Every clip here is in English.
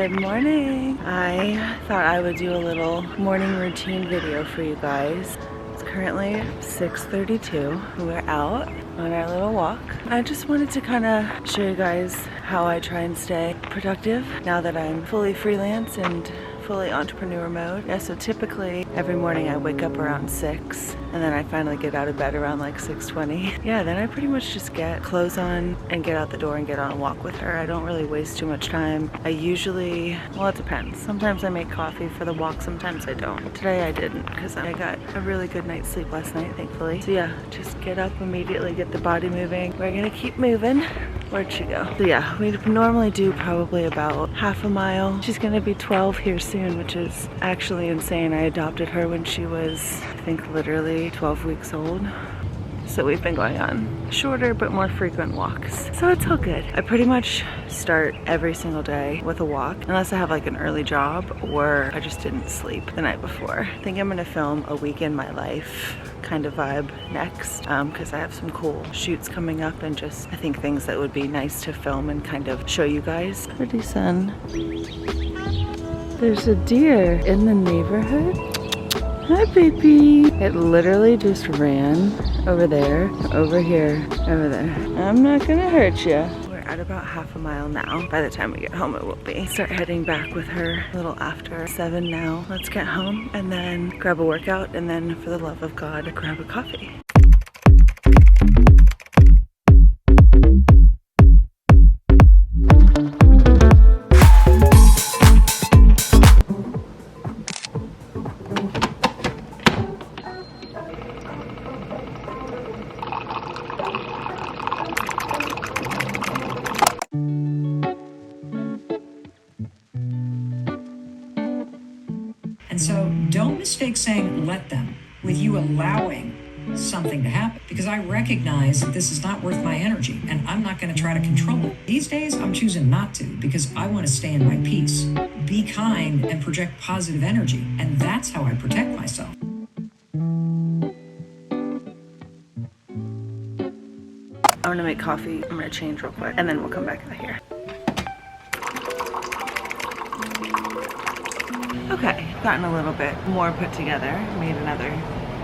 Good morning. I thought I would do a little morning routine video for you guys. It's currently 6:32. We're out on our little walk. I just wanted to kind of show you guys how I try and stay productive now that I'm fully freelance and fully entrepreneur mode. Yeah, so typically every morning I wake up around 6 and then I finally get out of bed around like 6:20. Yeah, then I pretty much just get clothes on and get out the door and get on a walk with her. I don't really waste too much time. I usually, well, it depends. Sometimes I make coffee for the walk, sometimes I don't. Today I didn't because I got a really good night's sleep last night, thankfully. So yeah, just get up immediately, get the body moving. We're gonna keep moving. Where'd she go? So yeah, we normally do probably about half a mile. She's gonna be 12 here soon, which is actually insane. I adopted her when she was, I think, literally 12 weeks old. So we've been going on shorter but more frequent walks. So it's all good. I pretty much start every single day with a walk, unless I have like an early job or I just didn't sleep the night before. I think I'm gonna film a week in my life kind of vibe next because I have some cool shoots coming up and just I think things that would be nice to film and kind of show you guys. Pretty sun. There's a deer in the neighborhood. Hi, baby. It literally just ran over there, over here, over there. I'm not gonna hurt you. We're at about half a mile now. By the time we get home, it will be. Start heading back with her a little after 7 now. Let's get home and then grab a workout and then, for the love of God, grab a coffee. And so don't mistake saying let them with you allowing something to happen, because I recognize that this is not worth my energy and I'm not going to try to control it. These days I'm choosing not to because I want to stay in my peace, be kind and project positive energy, and that's how I protect myself. I'm gonna make coffee, I'm gonna change real quick and then we'll come back in here. Okay, gotten a little bit more put together, made another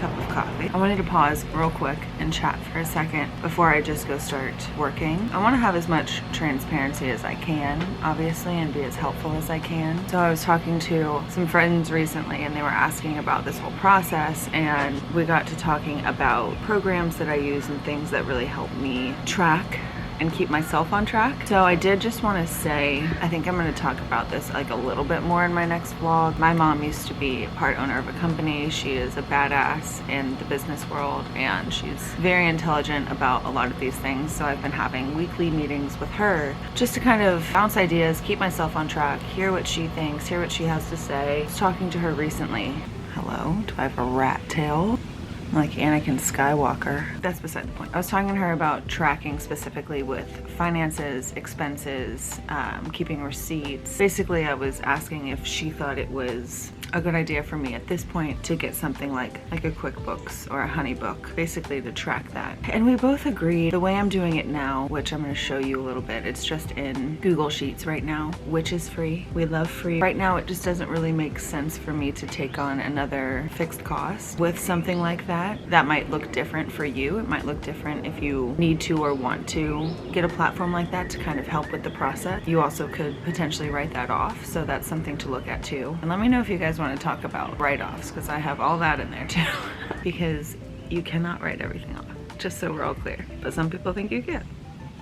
cup of coffee. I wanted to pause real quick and chat for a second before I just go start working. I want to have as much transparency as I can, obviously, and be as helpful as I can. So I was talking to some friends recently and they were asking about this whole process, and we got to talking about programs that I use and things that really help me track and keep myself on track. So I did just want to say, I think I'm going to talk about this like a little bit more in my next vlog. My mom used to be part owner of a company. She is a badass in the business world and she's very intelligent about a lot of these things. So I've been having weekly meetings with her just to kind of bounce ideas, keep myself on track, hear what she thinks, hear what she has to say. I was talking to her recently. Hello, do I have a rat tail? Like Anakin Skywalker. That's beside the point. I was talking to her about tracking specifically with finances, expenses, keeping receipts. Basically, I was asking if she thought it was a good idea for me at this point to get something like a QuickBooks or a Honeybook, basically to track that. And we both agreed the way I'm doing it now, which I'm going to show you a little bit, it's just in Google Sheets right now, which is free. We love free. Right now, it just doesn't really make sense for me to take on another fixed cost with something like that. That might look different for you. It might look different if you need to or want to get a platform like that to kind of help with the process. You also could potentially write that off, so that's something to look at too. And let me know if you guys want to talk about write-offs, because I have all that in there too. Because you cannot write everything off, just so we're all clear. But some people think you can.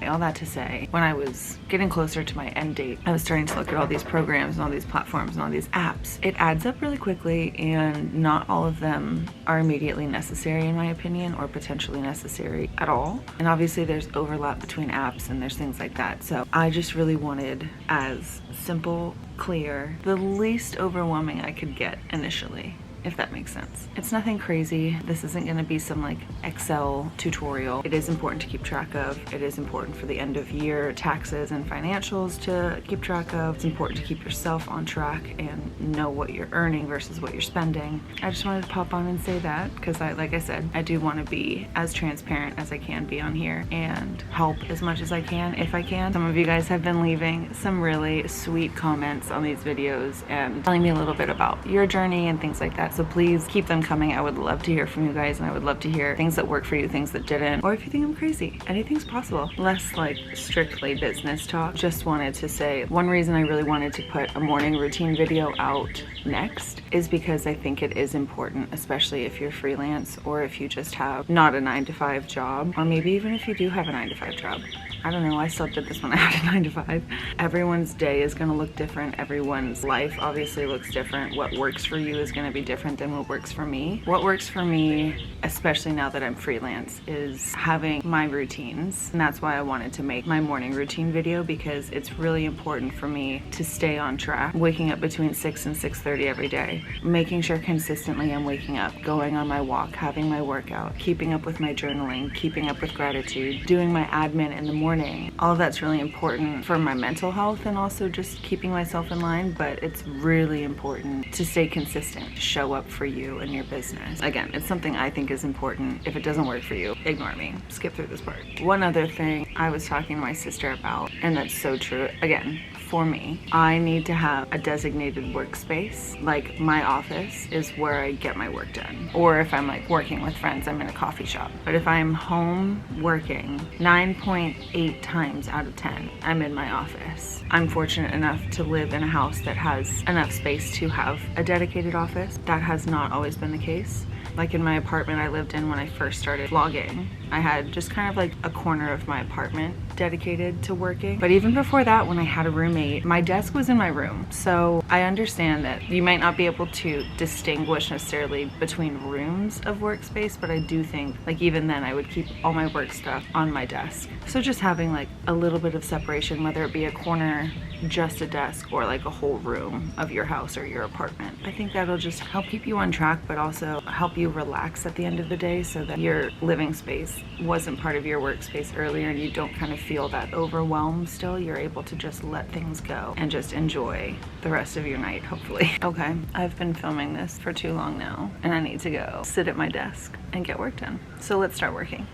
All that to say, when I was getting closer to my end date, I was starting to look at all these programs and all these platforms and all these apps. It adds up really quickly, and not all of them are immediately necessary in my opinion, or potentially necessary at all. And obviously there's overlap between apps and there's things like that. So I just really wanted as simple, clear, the least overwhelming I could get initially. if that makes sense. It's nothing crazy. This isn't going to be some like Excel tutorial. It is important to keep track of. It is important for the end of year taxes and financials to keep track of. It's important to keep yourself on track and know what you're earning versus what you're spending. I just wanted to pop on and say that because like I said, I do want to be as transparent as I can be on here and help as much as I can if I can. Some of you guys have been leaving some really sweet comments on these videos and telling me a little bit about your journey and things like that. So please keep them coming. I would love to hear from you guys, and I would love to hear things that work for you, things that didn't, or if you think I'm crazy. Anything's possible. Less like strictly business talk. Just wanted to say one reason I really wanted to put a morning routine video out next is because I think it is important, especially if you're freelance or if you just have not a 9-to-5 job, or maybe even if you do have a 9-to-5 job. I don't know, I still did this when I had a 9-to-5. Everyone's day is gonna look different. Everyone's life obviously looks different. What works for you is gonna be different than what works for me. What works for me, especially now that I'm freelance, is having my routines. And that's why I wanted to make my morning routine video, because it's really important for me to stay on track. Waking up between 6 and 6:30 every day. Making sure consistently I'm waking up, going on my walk, having my workout, keeping up with my journaling, keeping up with gratitude, doing my admin in the morning. All of that's really important for my mental health and also just keeping myself in line, but it's really important to stay consistent, to show up for you and your business. Again, it's something I think is important. If it doesn't work for you, ignore me. Skip through this part. One other thing I was talking to my sister about, and that's so true, again, for me, I need to have a designated workspace. Like my office is where I get my work done. Or if I'm like working with friends, I'm in a coffee shop. But if I'm home working, 9.8 times out of 10, I'm in my office. I'm fortunate enough to live in a house that has enough space to have a dedicated office. That has not always been the case. Like in my apartment I lived in when I first started vlogging, I had just kind of like a corner of my apartment dedicated to working. But even before that, when I had a roommate, my desk was in my room. So I understand that you might not be able to distinguish necessarily between rooms of workspace, but I do think like even then I would keep all my work stuff on my desk. So just having like a little bit of separation, whether it be a corner, just a desk, or like a whole room of your house or your apartment, I think that'll just help keep you on track, but also help you relax at the end of the day so that your living space wasn't part of your workspace earlier and you don't kind of feel that overwhelm still. You're able to just let things go and just enjoy the rest of your night, hopefully. Okay, I've been filming this for too long now and I need to go sit at my desk and get work done. So let's start working.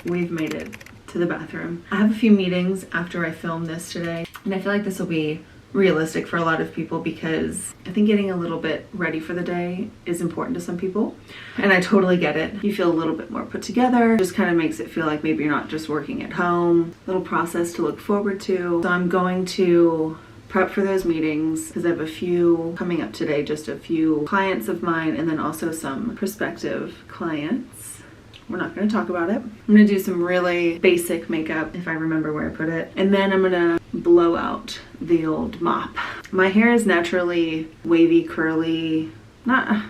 We've made it to the bathroom. I have a few meetings after I film this today, and I feel like this will be realistic for a lot of people because I think getting a little bit ready for the day is important to some people, and I totally get it. You feel a little bit more put together, just kind of makes it feel like maybe you're not just working at home. Little process to look forward to. So I'm going to prep for those meetings because I have a few coming up today, just a few clients of mine and then also some prospective clients. We're not going to talk about it. I'm going to do some really basic makeup, if I remember where I put it. And then I'm going to blow out the old mop. My hair is naturally wavy, curly. I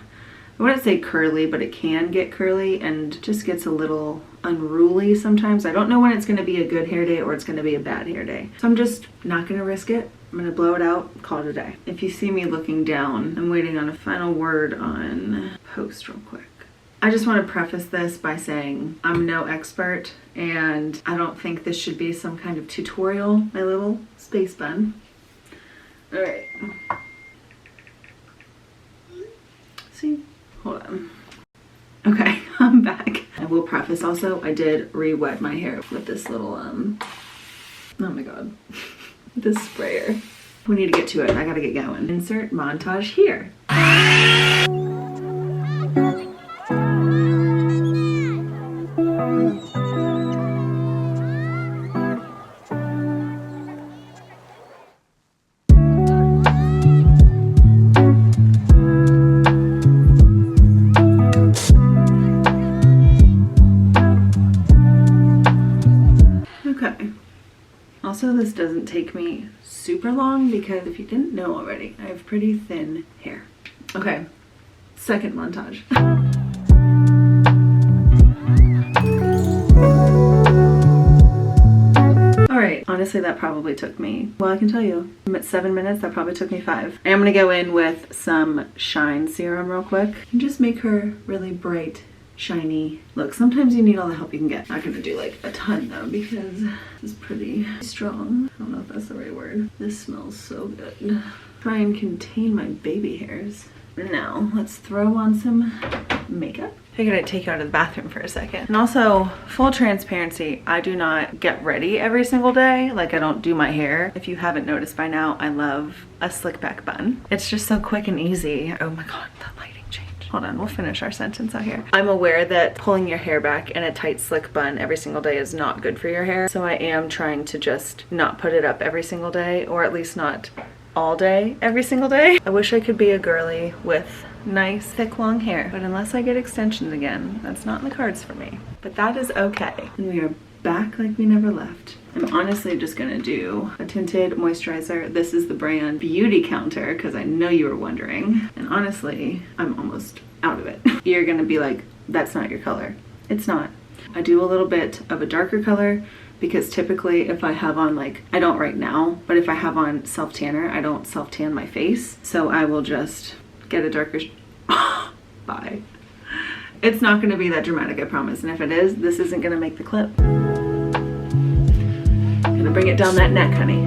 wouldn't say curly, but it can get curly and just gets a little unruly sometimes. I don't know when it's going to be a good hair day or it's going to be a bad hair day. So I'm just not going to risk it. I'm going to blow it out, call it a day. If you see me looking down, I'm waiting on a final word on post real quick. I just want to preface this by saying I'm no expert and I don't think this should be some kind of tutorial, my little space bun. All right. See, hold on. Okay, I'm back. I will preface also, I did re-wet my hair with this little, oh my God, this sprayer. We need to get to it, I gotta get going. Insert montage here. Also, this doesn't take me super long because if you didn't know already, I have pretty thin hair. Okay, second montage. All right, right. Honestly, that probably took me, well, I can tell you, I'm at 7 minutes, that probably took me 5. I'm gonna go in with some shine serum real quick and just make her really bright, shiny look. Sometimes you need all the help you can get. Not gonna do like a ton though, because this is pretty strong. I don't know if that's the right word. This smells so good. Try and contain my baby hairs. Now let's throw on some makeup. Figured I'd take you out of the bathroom for a second. And also, full transparency, I do not get ready every single day. Like, I don't do my hair. If you haven't noticed by now, I love a slick back bun. It's just so quick and easy. Oh my God, the lighting changed. Hold on, we'll finish our sentence out here. I'm aware that pulling your hair back in a tight slick bun every single day is not good for your hair. So I am trying to just not put it up every single day, or at least not all day every single day. I wish I could be a girly with nice thick long hair, but unless I get extensions again, that's not in the cards for me. But that is okay. And we are back like we never left. I'm honestly just gonna do a tinted moisturizer. This is the brand Beauty Counter, because I know you were wondering. And honestly, I'm almost out of it. You're gonna be like, that's not your color. It's not. I do a little bit of a darker color, because typically if I have on, like, I don't right now, but if I have on self tanner, I don't self tan my face. So I will just get a darker bye. It's not gonna be that dramatic, I promise. And if it is, this isn't gonna make the clip. Gonna bring it down that neck, honey.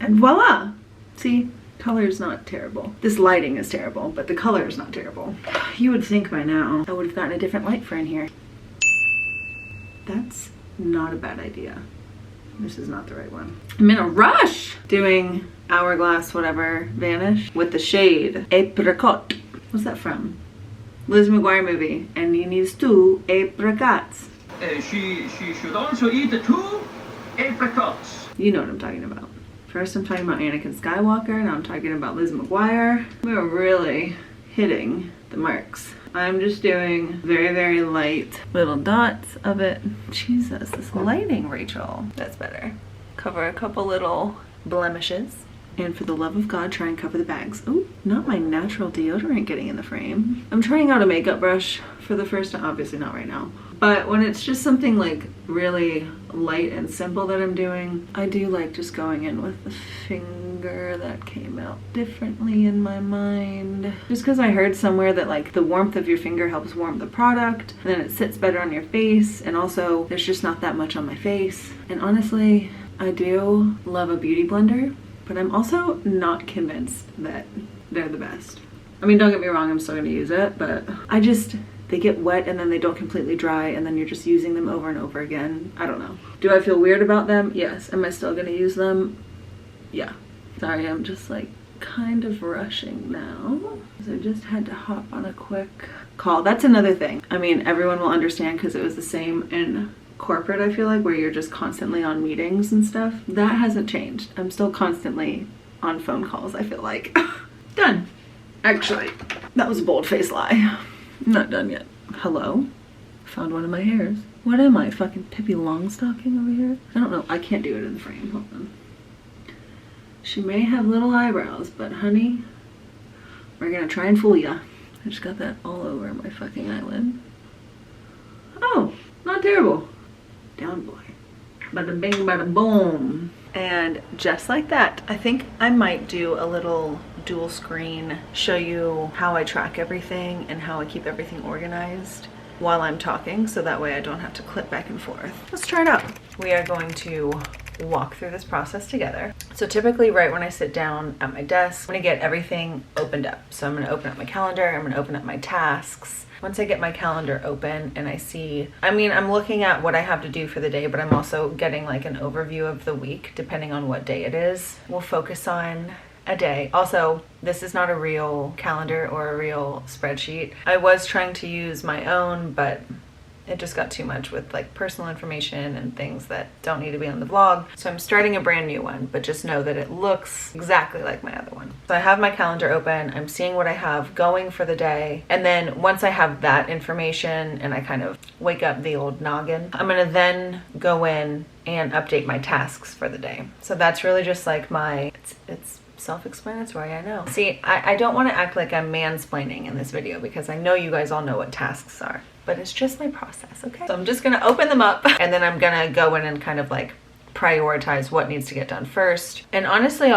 And voila! See, color is not terrible. This lighting is terrible, but the color is not terrible. You would think by now I would have gotten a different light for in here. That's not a bad idea. This is not the right one. I'm in a rush doing Hourglass whatever Vanish with the shade Apricot. What's that from? Liz McGuire movie. And he needs 2 apricots. She should also eat 2 apricots. You know what I'm talking about. First I'm talking about Anakin Skywalker, now I'm talking about Liz McGuire. We're really hitting the marks. I'm just doing very, very light little dots of it. Jesus, this lighting, Rachel. That's better. Cover a couple little blemishes. And for the love of God, try and cover the bags. Oh, not my natural deodorant getting in the frame. I'm trying out a makeup brush for the first time, obviously not right now. But when it's just something like really light and simple that I'm doing, I do like just going in with the finger. That came out differently in my mind. Just because I heard somewhere that like the warmth of your finger helps warm the product, and then it sits better on your face, and also there's just not that much on my face. And honestly, I do love a beauty blender, but I'm also not convinced that they're the best. I mean, don't get me wrong, I'm still gonna use it, but they get wet and then they don't completely dry, and then you're just using them over and over again. I don't know. Do I feel weird about them? Yes. Am I still gonna use them? Yeah. Sorry, I'm just like kind of rushing now, because I just had to hop on a quick call. That's another thing. I mean, everyone will understand because it was the same in corporate, I feel like, where you're just constantly on meetings and stuff. That hasn't changed. I'm still constantly on phone calls, I feel like. Done. Actually, that was a bold-faced lie. I'm not done yet. Hello? Found one of my hairs. What am I, fucking Pippi Longstocking over here? I don't know. I can't do it in the frame. Hold on. She may have little eyebrows, but honey, we're gonna try and fool ya. I just got that all over my fucking eyelid. Oh, not terrible. Down boy. Bada bing, bada boom. And just like that, I think I might do a little dual screen, show you how I track everything and how I keep everything organized while I'm talking, so that way I don't have to clip back and forth. Let's try it out. We are going to walk through this process together. So typically right when I sit down at my desk, I'm gonna get everything opened up. So I'm gonna open up my calendar, I'm gonna open up my tasks. Once I get my calendar open and I see, I mean, I'm looking at what I have to do for the day, but I'm also getting like an overview of the week depending on what day it is. We'll focus on a day. Also, this is not a real calendar or a real spreadsheet. I was trying to use my own, but it just got too much with like personal information and things that don't need to be on the vlog. So I'm starting a brand new one, but just know that it looks exactly like my other one. So I have my calendar open, I'm seeing what I have going for the day. And then once I have that information and I kind of wake up the old noggin, I'm gonna then go in and update my tasks for the day. So that's really just like my, it's self-explanatory, I know. See, I don't want to act like I'm mansplaining in this video because I know you guys all know what tasks are, but it's just my process, okay? So I'm just gonna open them up and then I'm gonna go in and kind of like prioritize what needs to get done first. And honestly,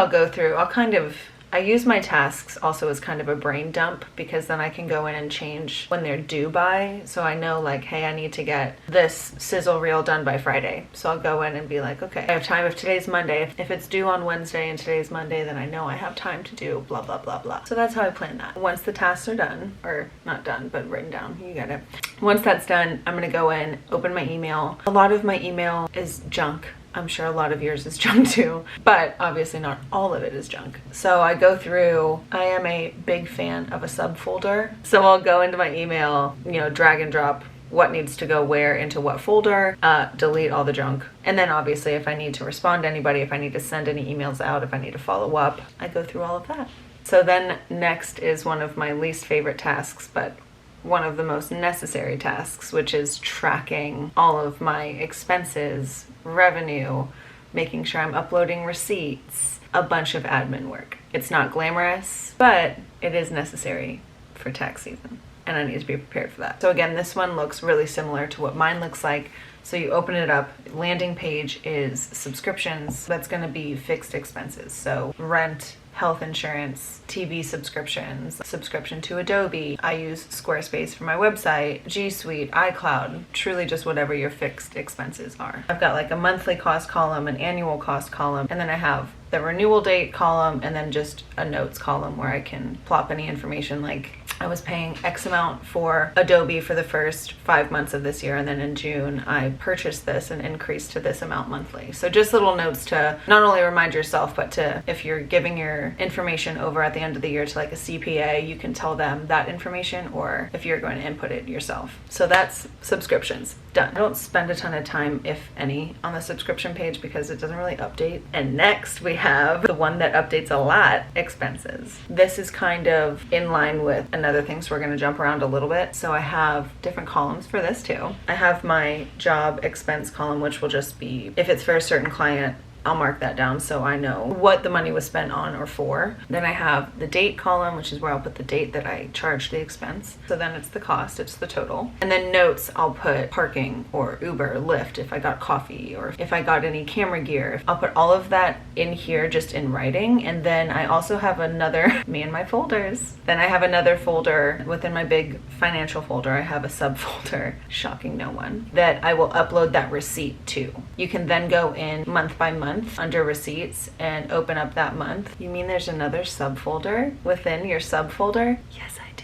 I use my tasks also as kind of a brain dump because then I can go in and change when they're due by. So I know like, hey, I need to get this sizzle reel done by Friday. So I'll go in and be like, okay, I have time if today's Monday. If it's due on Wednesday and today's Monday, then I know I have time to do blah, blah, blah, blah. So that's how I plan that. Once the tasks are done, or not done, but written down, you get it. Once that's done, I'm gonna go in, open my email. A lot of my email is junk. I'm sure a lot of yours is junk too, but obviously not all of it is junk. So I go through, I am a big fan of a subfolder. So I'll go into my email, drag and drop what needs to go where into what folder, delete all the junk. And then obviously if I need to respond to anybody, if I need to send any emails out, if I need to follow up, I go through all of that. So then next is one of my least favorite tasks, but one of the most necessary tasks, which is tracking all of my expenses, revenue, making sure I'm uploading receipts, a bunch of admin work. It's not glamorous, but it is necessary for tax season, and I need to be prepared for that. So again, this one looks really similar to what mine looks like. So you open it up, landing page is subscriptions. That's gonna be fixed expenses. So rent, health insurance, TV subscriptions, subscription to Adobe. I use Squarespace for my website, G Suite, iCloud, truly just whatever your fixed expenses are. I've got like a monthly cost column, an annual cost column, and then I have the renewal date column, and then just a notes column where I can plop any information like I was paying X amount for Adobe for the first 5 months of this year, and then in June I purchased this and increased to this amount monthly. So just little notes to not only remind yourself, but to, if you're giving your information over at the end of the year to like a CPA, you can tell them that information, or if you're going to input it yourself. So that's subscriptions, done. I don't spend a ton of time, if any, on the subscription page because it doesn't really update. And next we have the one that updates a lot, expenses. This is kind of in line with another thing, so we're going to jump around a little bit. So I have different columns for this too. I have my job expense column, which will just be, if it's for a certain client, I'll mark that down so I know what the money was spent on or for. Then I have the date column, which is where I'll put the date that I charged the expense. So then it's the cost, it's the total. And then notes, I'll put parking or Uber, Lyft, if I got coffee, or if I got any camera gear. I'll put all of that in here just in writing. And then I also have another, me and my folders. Then I have another folder within my big financial folder. I have a subfolder, shocking no one, that I will upload that receipt to. You can then go in month by month under receipts and open up that month. You mean there's another subfolder within your subfolder? Yes, I do.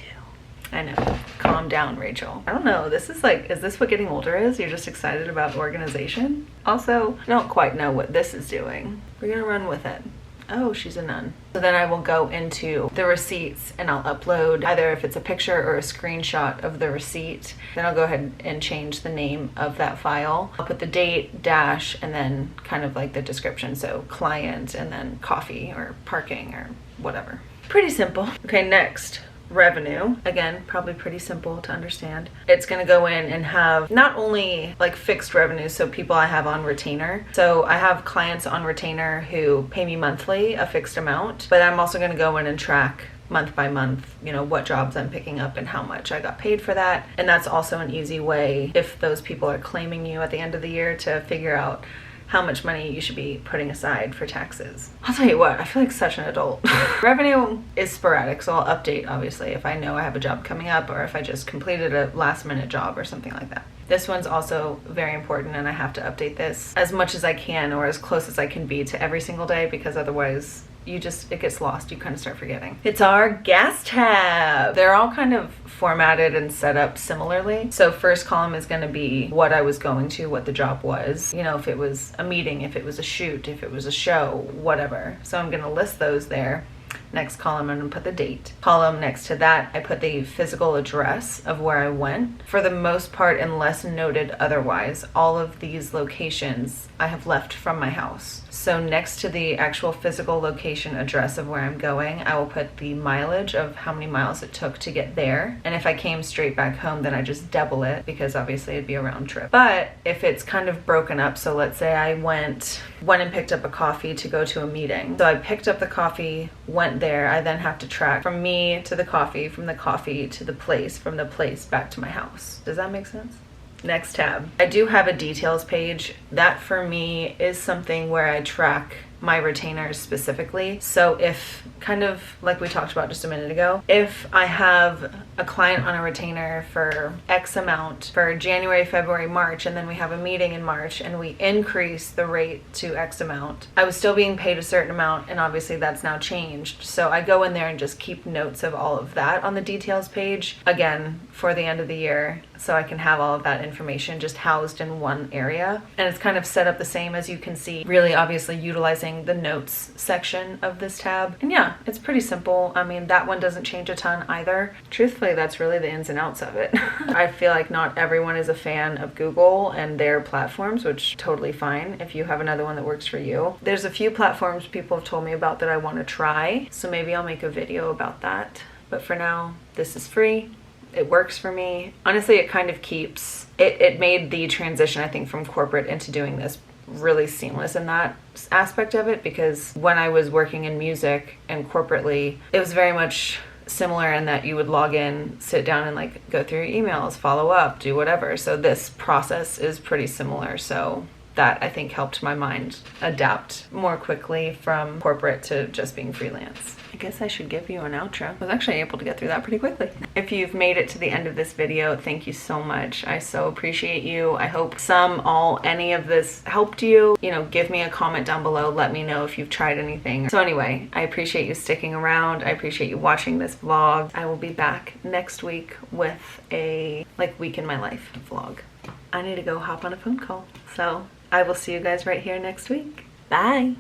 I know. Calm down, Rachel. I don't know. This is like, is this what getting older is? You're just excited about organization? Also, I don't quite know what this is doing. We're gonna run with it. Oh, she's a nun. So then I will go into the receipts and I'll upload either if it's a picture or a screenshot of the receipt. Then I'll go ahead and change the name of that file. I'll put the date, dash, and then kind of like the description. So client and then coffee or parking or whatever. Pretty simple. Okay, next. Revenue, again, probably pretty simple to understand. It's going to go in and have not only like fixed revenue, so people I have on retainer. So I have clients on retainer who pay me monthly a fixed amount, but I'm also going to go in and track month by month, what jobs I'm picking up and how much I got paid for that. And that's also an easy way, if those people are claiming you at the end of the year, to figure out how much money you should be putting aside for taxes. I'll tell you what, I feel like such an adult. Revenue is sporadic, so I'll update obviously if I know I have a job coming up or if I just completed a last minute job or something like that. This one's also very important and I have to update this as much as I can or as close as I can be to every single day, because otherwise it gets lost. You kind of start forgetting. It's our gas tab. They're all kind of formatted and set up similarly. So first column is going to be what I was going to, what the job was, if it was a meeting, if it was a shoot, if it was a show, whatever. So I'm going to list those there. Next column, I'm gonna put the date. Column next to that, I put the physical address of where I went. For the most part, unless noted otherwise, all of these locations I have left from my house. So next to the actual physical location address of where I'm going, I will put the mileage of how many miles it took to get there. And if I came straight back home, then I just double it, because obviously it'd be a round trip. But if it's kind of broken up, so let's say I went and picked up a coffee to go to a meeting. So I picked up the coffee, went there, I then have to track from me to the coffee, from the coffee to the place, from the place back to my house. Does that make sense? Next tab. I do have a details page. That for me is something where I track my retainers specifically. So if, kind of like we talked about just a minute ago, if I have a client on a retainer for X amount for January, February, March, and then we have a meeting in March and we increase the rate to X amount, I was still being paid a certain amount, and obviously that's now changed. So I go in there and just keep notes of all of that on the details page, again, for the end of the year, so I can have all of that information just housed in one area. And it's kind of set up the same as you can see, really obviously utilizing the notes section of this tab. And yeah, it's pretty simple. I mean, that one doesn't change a ton either. Truthfully, that's really the ins and outs of it. I feel like not everyone is a fan of Google and their platforms, which totally fine if you have another one that works for you. There's a few platforms people have told me about that I want to try, so maybe I'll make a video about that. But for now, this is free. It works for me. Honestly, it kind of keeps, it made the transition, I think, from corporate into doing this really seamless in that aspect of it, because when I was working in music and corporately, it was very much similar in that you would log in, sit down and like go through your emails, follow up, do whatever. So this process is pretty similar. So that I think helped my mind adapt more quickly from corporate to just being freelance. I guess I should give you an outro. I was actually able to get through that pretty quickly. If you've made it to the end of this video, thank you so much. I so appreciate you. I hope some, all, any of this helped you. You know, give me a comment down below. Let me know if you've tried anything. So anyway, I appreciate you sticking around. I appreciate you watching this vlog. I will be back next week with a like week in my life vlog. I need to go hop on a phone call. So I will see you guys right here next week. Bye.